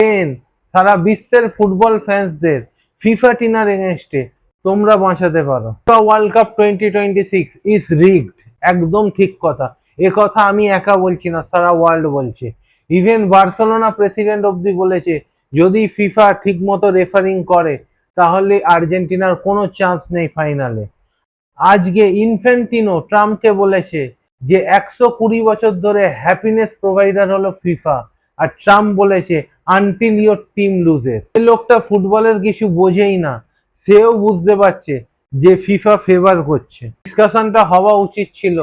Spain সারা বিশ্বের football ফ্যান্সদের FIFA টিনার এগেনস্টে তোমরা বাঁচাতে পারো। ওয়ার্ল্ড কাপ 2026 ইজ রিগড, একদম ঠিক কথা। এ কথা আমি একা বলছি না, সারা ওয়ার্ল্ড বলছে। ইভেন বার্সেলোনা প্রেসিডেন্ট অব্দি বলেছে যদি ফিফা ঠিক মতো রেফারিং করে তাহলে আর্জেন্টিনার কোনো চান্স নেই ফাইনালে। আজকে ইনফ্যান্টিনো ট্রাম্পকে বলেছে যে 120 বছর ধরে হ্যাপিনেস প্রোভাইডার হলো ফিফা, আর ট্রাম্প বলেছে আনটিল ইয়োর টিম লুজেস। এই লোকটা ফুটবলের কিছু বোঝেই না, সেও বুঝতে পারছে যে ফিফা ফেভার করছে। ডিসকাশনটা হওয়া উচিত ছিল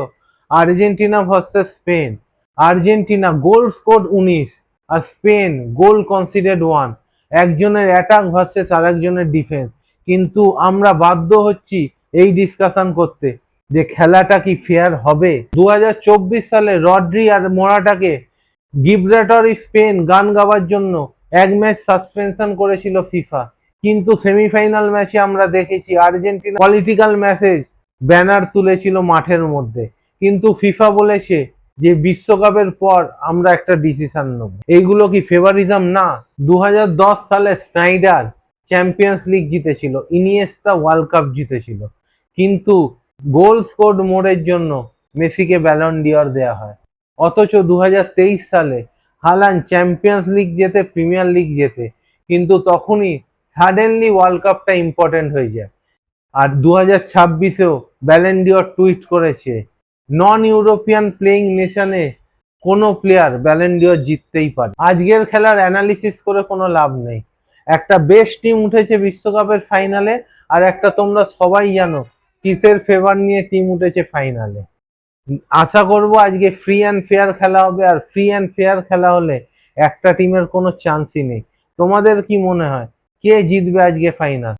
Argentina versus Spain. Argentina goal score 19 আর স্পেন গোল কনসিডার্ড 1, একজনের অ্যাটাক ভার্সেস আরেকজনের ডিফেন্স। কিন্তু আমরা বাধ্য হচ্ছি এই ডিসকাশন করতে যে খেলাটা কি ফেয়ার হবে। 2024 সালে রড্রি আর মোরাটাকে গিব্রাল্টার স্পেন গান গাওয়ার জন্য এক ম্যাচ সাসপেনশন করেছিল ফিফা, কিন্তু সেমিফাইনাল ম্যাচে আমরা দেখেছি আর্জেন্টিনা পলিটিক্যাল মেসেজ ব্যানার তুলেছিল মাঠের মধ্যে। কিন্তু ফিফা বলেছে যে বিশ্বকাপের পর আমরা একটা ডিসিশন নেব। এইগুলো কি ফেভারিজম না? 2010 সালে স্নাইডার চ্যাম্পিয়ন্স লিগ জিতেছিল, ইনিয়েস্তা ওয়ার্ল্ড কাপ জিতেছিল, কিন্তু গোল স্কোরড মোড়ের জন্য মেসিকে ব্যালন ডিওর দেওয়া হয়। অথচ 2023 সালে হালান্ড চ্যাম্পিয়ন্স লিগ জেতে, প্রিমিয়ার লিগ জেতে, কিন্তু তখনই সাডেনলি ওয়ার্ল্ড কাপটা ইম্পর্টেন্ট হয়ে যায়। আর 2026-এও ব্যালন ডিওর টুইট করেছে নন ইউরোপিয়ান প্লেইং নেশনে কোনো প্লেয়ার ব্যালন ডিওর জিততেই পারে। আজকের খেলার অ্যানালিসিস করে কোনো লাভ নেই। একটা বেস্ট টিম উঠেছে বিশ্বকাপের ফাইনালে, আর একটা তোমরা সবাই জানো কিসের ফেভার নিয়ে টিম উঠেছে ফাইনালে। আশা করব আজকে ফ্রি অ্যান্ড ফেয়ার খেলা হবে, আর ফ্রি অ্যান্ড ফেয়ার খেলা হলে একটা টিমের কোনো চান্সই নেই। তোমাদের কি মনে হয় কে জিতবে আজকে ফাইনাল?